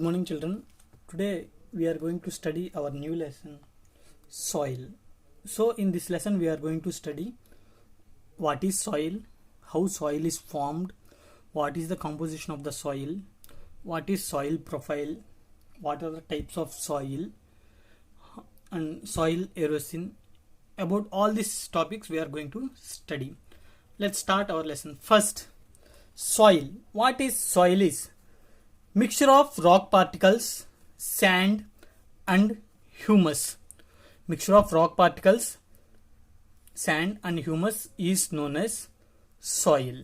morning, children. Today we are going to study our new lesson, soil. So in this lesson we are going to study what is soil, how soil is formed, what is the composition of the soil, what is soil profile, what are the types of soil, and soil erosion. About all these topics we are going to study. Let's start our lesson. First, soil. What is soil is? Mixture of rock particles, sand and humus. Mixture of rock particles, sand and humus is known as soil.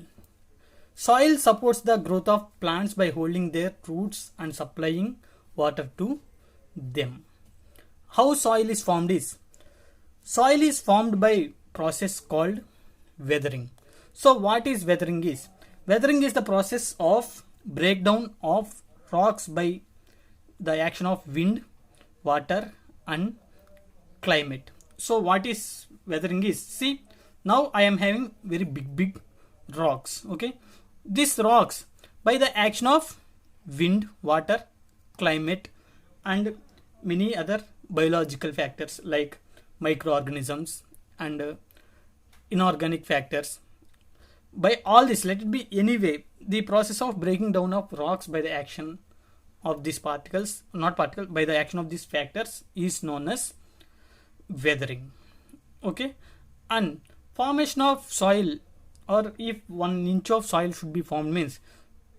Soil supports the growth of plants by holding their roots and supplying water to them. How soil is formed is? Soil is formed by process called weathering. So what is weathering is? Weathering is the process of breakdown of rocks by the action of wind, water and climate. So what is weathering is? See, now I am having very big rocks. Okay, these rocks by the action of wind, water, climate and many other biological factors like microorganisms and inorganic factors. By all this, let it be anyway, the process of breaking down of rocks by the action of these particles, not particles, by the action of these factors is known as weathering. Okay, and formation of soil, or if 1 inch of soil should be formed means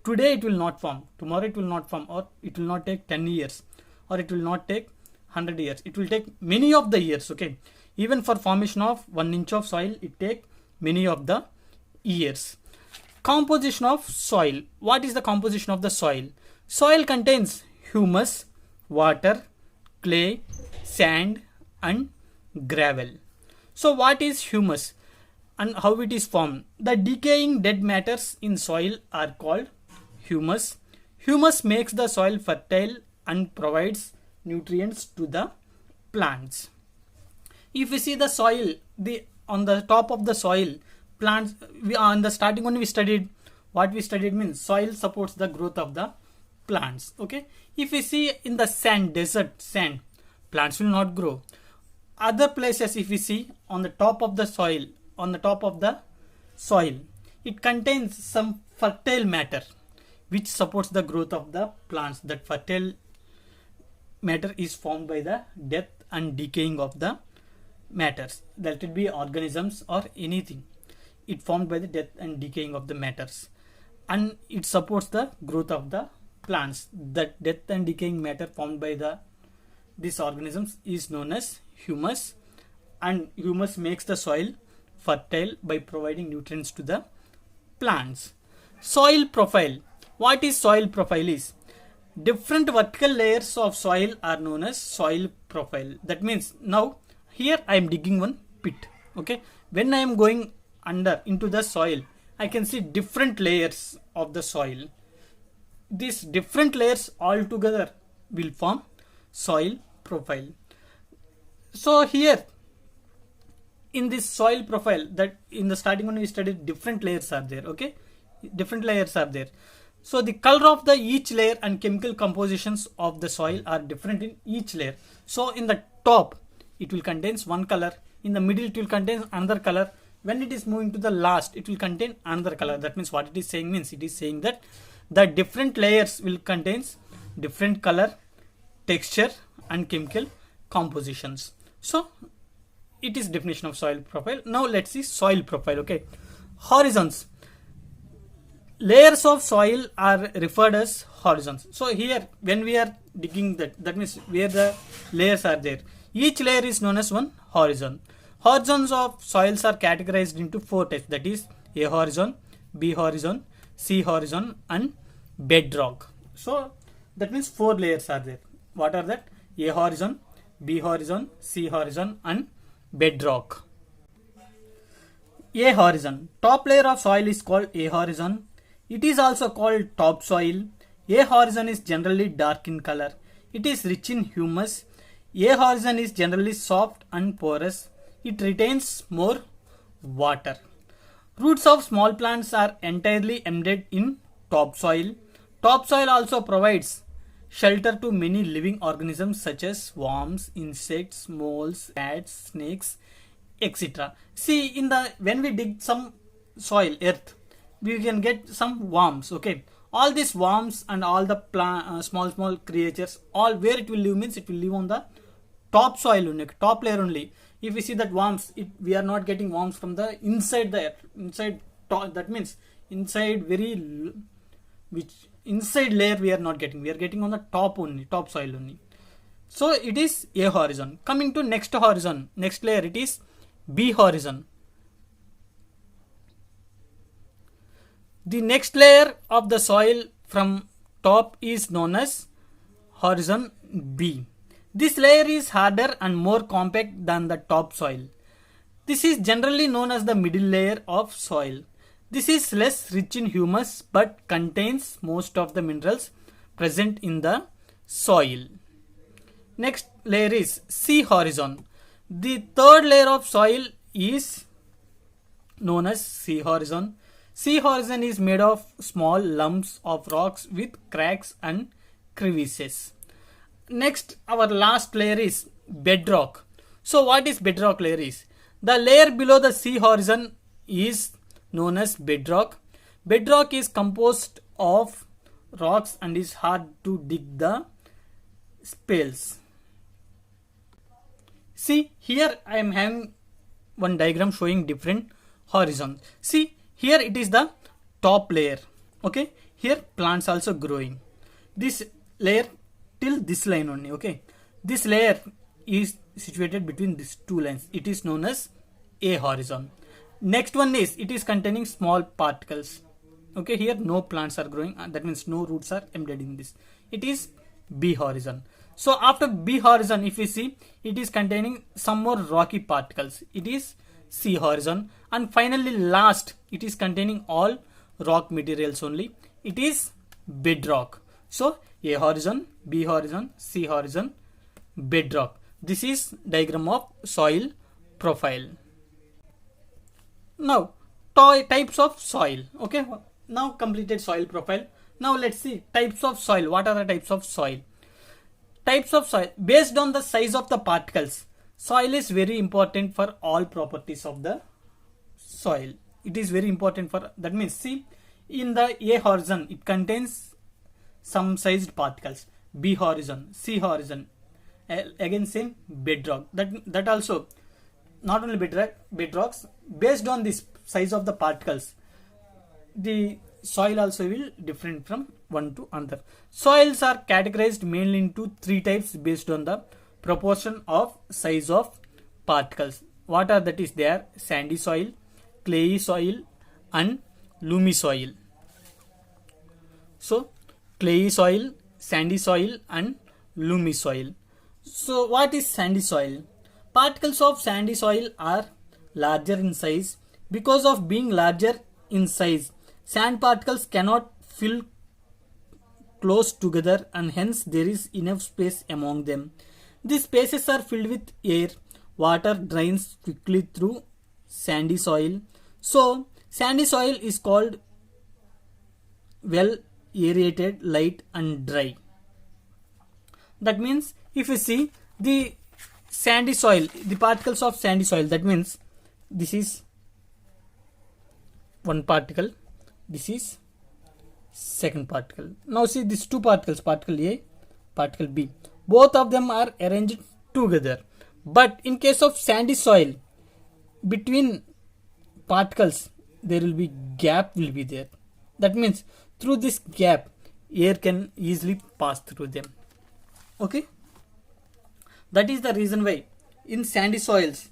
today it will not form, tomorrow it will not form, or it will not take 10 years, or it will not take 100 years. It will take many of the years. Okay, even for formation of 1 inch of soil it take many of the years. Composition of soil. What is the composition of the soil? Soil contains humus, water, clay, sand and gravel. So what is humus and how it is formed? The decaying dead matters in soil are called humus. Humus makes the soil fertile and provides nutrients to the plants. If we see the soil, on the top of the soil, plants, on the starting when we studied, what we studied means soil supports the growth of the plants. Okay, if we see in the sand, desert sand, plants will not grow. Other places, if we see on the top of the soil, it contains some fertile matter which supports the growth of the plants. That fertile matter is formed by the death and decaying of the matters. That will be organisms or anything. It formed by the death and decaying of the matters, and it supports the growth of the plants. That death and decaying matter formed by these organisms is known as humus, and humus makes the soil fertile by providing nutrients to the plants. Soil profile. What is soil profile is? Different vertical layers of soil are known as soil profile. That means now here I am digging one pit. Okay, when I am going under into the soil, I can see different layers of the soil. These different layers all together will form soil profile. So here in this soil profile, that in the starting when we studied, different layers are there. Okay, different layers are there. So the color of each layer and chemical compositions of the soil are different in each layer. So in the top it will contain one color, in the middle it will contain another color, when it is moving to the last it will contain another color. That means what it is saying means, it is saying that the different layers will contain different color, texture and chemical compositions. So it is definition of soil profile. Now let's see soil profile. Okay, horizons. Layers of soil are referred as horizons. So here when we are digging that means where the layers are there, each layer is known as one horizon. Horizons of soils are categorized into 4 types, that is A horizon, B horizon, C horizon and bedrock. So that means 4 layers are there. What are that? A horizon, B horizon, C horizon and bedrock. A horizon. Top layer of soil is called A horizon. It is also called topsoil. A horizon is generally dark in color. It is rich in humus. A horizon is generally soft and porous. It retains more water. Roots of small plants are entirely embedded in topsoil. Topsoil also provides shelter to many living organisms such as worms, insects, moles, rats, snakes, etc. See, in the when we dig some soil, earth, we can get some worms. Okay, all these worms and all the small creatures, all where it will live means it will live on the top soil only, top layer only. If we see that worms, we are not getting worms from the inside the earth, inside top, that means inside which inside layer we are not getting. We are getting on the top only, top soil only. So it is A horizon. Coming to next horizon, next layer, it is B horizon. The next layer of the soil from top is known as horizon B. This layer is harder and more compact than the top soil. This is generally known as the middle layer of soil. This is less rich in humus but contains most of the minerals present in the soil. Next layer is C horizon. The third layer of soil is known as C horizon. C horizon is made of small lumps of rocks with cracks and crevices. Next, our last layer is bedrock. So what is bedrock layer is? The layer below the C horizon is known as bedrock. Bedrock is composed of rocks and is hard to dig the spales. See, here I am having one diagram showing different horizons. See, here it is the top layer. Okay, here plants also growing. This layer till this line only. Okay, this layer is situated between these two lines. It is known as A horizon. Next one is, it is containing small particles. Okay, here no plants are growing, that means no roots are embedded in this. It is B horizon. So after B horizon, if we see, it is containing some more rocky particles. It is C horizon. And finally last, it is containing all rock materials only. It is bedrock. So A horizon, B horizon, C horizon, bedrock. This is diagram of soil profile. Now types of soil. Okay, now completed soil profile. Now let's see types of soil. What are the types of soil? Types of soil based on the size of the particles. Soil is very important for all properties of the soil. It is very important for, that means see, in the A horizon it contains some sized particles. B horizon, C horizon, again same bedrock. That also, not only bedrocks, based on this size of the particles, the soil also will different from one to another. Soils are categorized mainly into three types based on the proportion of size of particles. What are that is there? Sandy soil, clayey soil and Lumi soil. So clayey soil, sandy soil and Lumi soil. So what is sandy soil? Particles of sandy soil are larger in size. Because of being larger in size, sand particles cannot fill close together and hence there is enough space among them. These spaces are filled with air. Water drains quickly through sandy soil. So sandy soil is called well aerated, light and dry. That means if you see the sandy soil, the particles of sandy soil, that means this is one particle, this is second particle. Now see these two particles, particle A, particle B, both of them are arranged together. But in case of sandy soil, between particles there will be gap will be there. That means through this gap air can easily pass through them. Okay, that is the reason why in sandy soils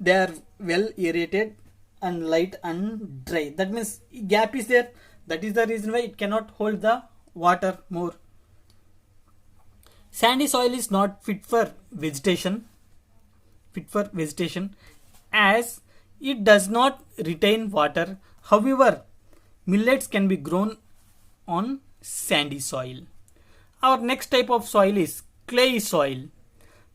they are well aerated and light and dry. That means gap is there. That is the reason why it cannot hold the water more. Sandy soil is not fit for vegetation. As it does not retain water. However, millets can be grown on sandy soil. Our next type of soil is clay soil.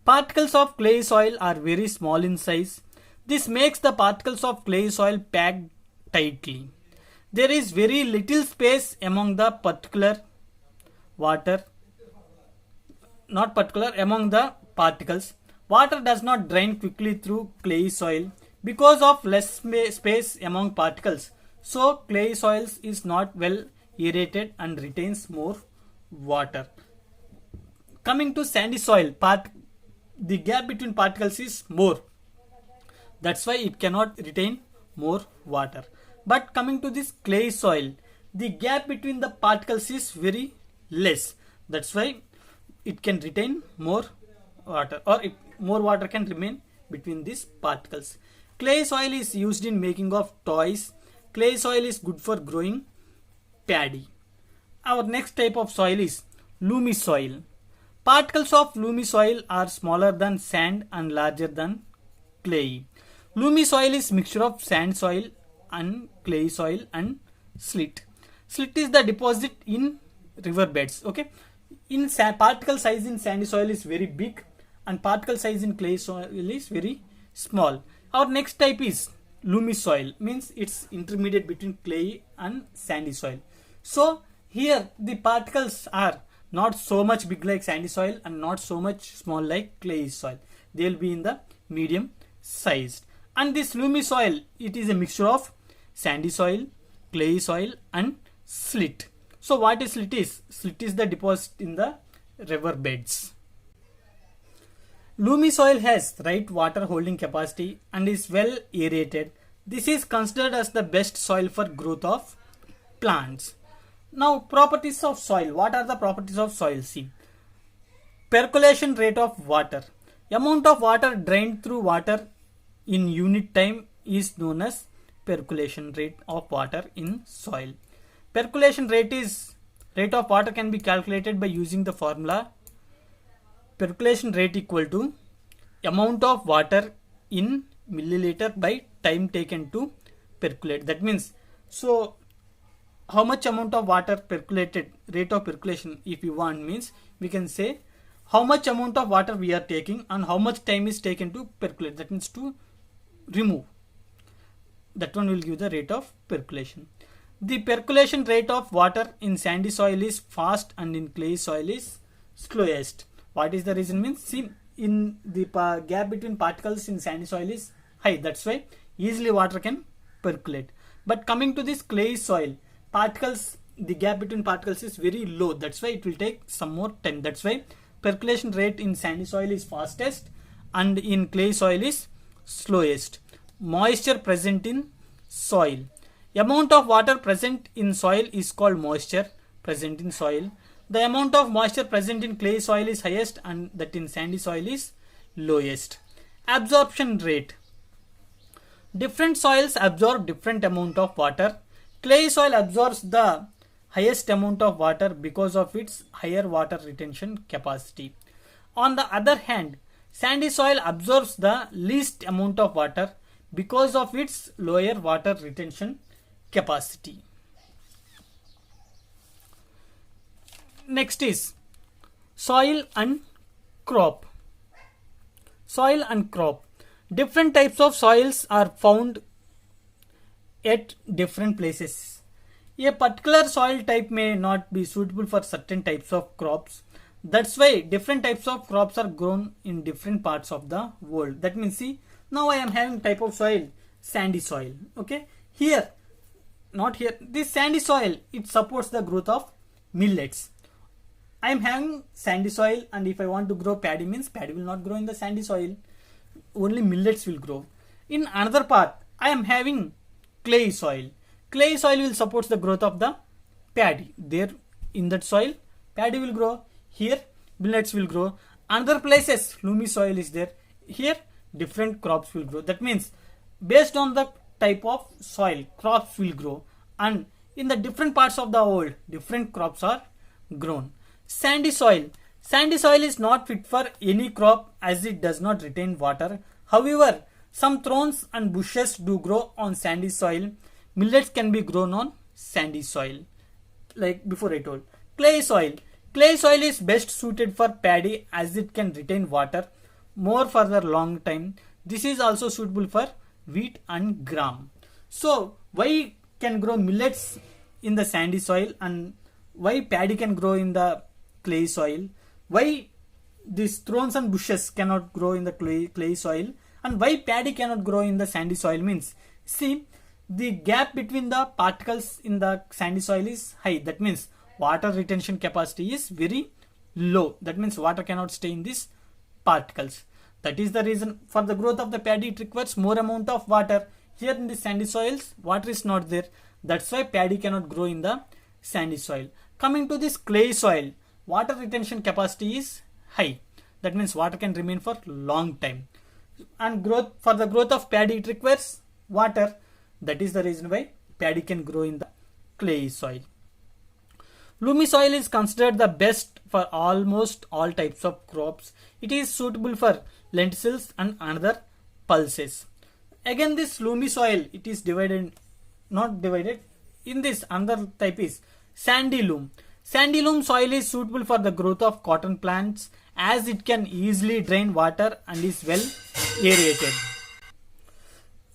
Particles of clay soil are very small in size. This makes the particles of clay soil packed tightly. There is very little space among the particular water, not particular among the particles. Water does not drain quickly through clay soil because of less space among particles. So clay soils is not well aerated and retains more water. Coming to sandy soil, the gap between particles is more. That's why it cannot retain more water. But coming to this clay soil, the gap between the particles is very less. That's why it can retain more water, or more water can remain between these particles. Clay soil is used in making of toys. Clay soil is good for growing paddy. Our next type of soil is Lumi soil. Particles of Lumi soil are smaller than sand and larger than clay. Lumi soil is mixture of sand soil and clay soil and slit. Slit is the deposit in river beds. Okay, in particle size in sandy soil is very big and particle size in clay soil is very small. Our next type is Lumi soil, means it's intermediate between clay and sandy soil. So here the particles are not so much big like sandy soil and not so much small like clay soil. They will be in the medium sized. And this Lumi soil, it is a mixture of sandy soil, clay soil and slit. So what is slit is? Slit is the deposit in the river beds. Lumi soil has right water holding capacity and is well aerated. This is considered as the best soil for growth of plants. Now properties of soil. What are the properties of soil? See, percolation rate of water. Amount of water drained through water in unit time is known as percolation rate of water in soil. Percolation rate of water can be calculated by using the formula percolation rate equal to amount of water in milliliter by time taken to percolate. That means, so how much amount of water percolated, rate of percolation if you want, means we can say how much amount of water we are taking and how much time is taken to percolate. That means to remove. That one will give the rate of percolation. The percolation rate of water in sandy soil is fast and in clay soil is slowest. What is the reason? Means, see, in the gap between particles in sandy soil is high. That's why easily water can percolate. But coming to this clay soil, particles, the gap between particles is very low. That's why it will take some more time. That's why percolation rate in sandy soil is fastest and in clay soil is slowest. Moisture present in soil. Amount of water present in soil is called moisture present in soil. The amount of moisture present in clay soil is highest and that in sandy soil is lowest. Absorption rate. Different soils absorb different amount of water. Clay soil absorbs the highest amount of water because of its higher water retention capacity. On the other hand, sandy soil absorbs the least amount of water because of its lower water retention capacity. Next is soil and crop. Soil and crop. Different types of soils are found at different places. A particular soil type may not be suitable for certain types of crops. That's why different types of crops are grown in different parts of the world. That means, see, now I am having type of soil, sandy soil. Okay, here, not here, this sandy soil, it supports the growth of millets. I am having sandy soil and if I want to grow paddy, means paddy will not grow in the sandy soil. Only millets will grow. In another part, I am having clay soil. Clay soil will support the growth of the paddy. There in that soil, paddy will grow. Here, millets will grow. Other places, Lumi soil is there. Here, different crops will grow. That means, based on the type of soil, crops will grow. And in the different parts of the world, different crops are grown. Sandy soil. Sandy soil is not fit for any crop as it does not retain water. However, some thorns and bushes do grow on sandy soil. Millets can be grown on sandy soil. Like before I told. Clay soil. Clay soil is best suited for paddy as it can retain water more for the long time. This is also suitable for wheat and gram. So why can grow millets in the sandy soil and why paddy can grow in the clay soil, why these thorns and bushes cannot grow in the clay soil, and why paddy cannot grow in the sandy soil means, see, the gap between the particles in the sandy soil is high. That means water retention capacity is very low. That means water cannot stay in these particles. That is the reason for the growth of the paddy it requires more amount of water. Here in the sandy soils water is not there. That's why paddy cannot grow in the sandy soil. Coming to this clay soil, water retention capacity is high. That means water can remain for long time. And for the growth of paddy it requires water. That is the reason why paddy can grow in the clay soil. Lumi soil is considered the best for almost all types of crops. It is suitable for lentils and other pulses. Again, this lumi soil, it is not divided. In this, another type is sandy loam. Sandy loam soil is suitable for the growth of cotton plants as it can easily drain water and is well aerated.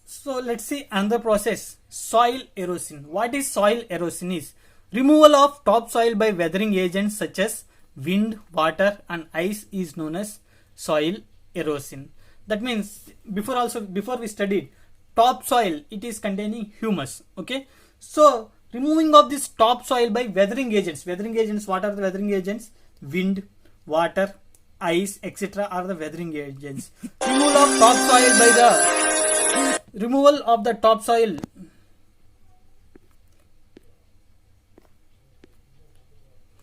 So let's see another process, soil erosion. What is soil erosion is? Removal of topsoil by weathering agents such as wind, water and ice is known as soil erosion. That means before we studied topsoil, it is containing humus. Okay. So removing of this topsoil by weathering agents. Weathering agents, what are the weathering agents? Wind, water, ice, etc. are the weathering agents. Removal of topsoil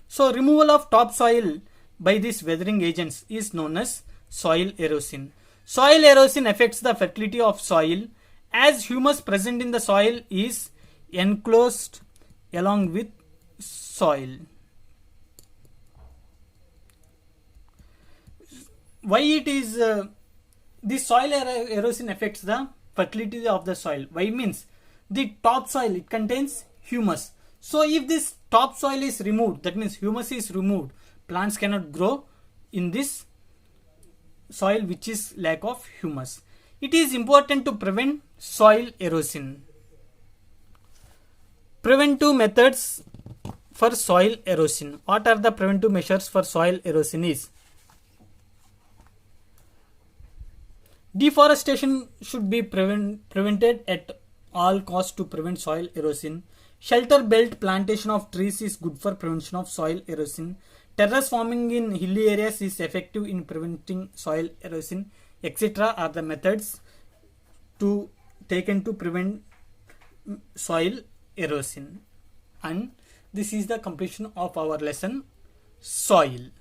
So removal of topsoil by these weathering agents is known as soil erosion. Soil erosion affects the fertility of soil as humus present in the soil is enclosed along with soil. Why it is the soil erosion affects the fertility of the soil? Why means the topsoil, it contains humus. So if this topsoil is removed, that means humus is removed, plants cannot grow in this soil which is lack of humus. It is important to prevent soil erosion. Preventive methods for soil erosion. What are the preventive measures for soil erosion is? Deforestation should be prevented at all costs to prevent soil erosion. Shelter belt plantation of trees is good for prevention of soil erosion. Terrace farming in hilly areas is effective in preventing soil erosion, etc. are the methods taken to prevent soil erosion. And this is the completion of our lesson, soil.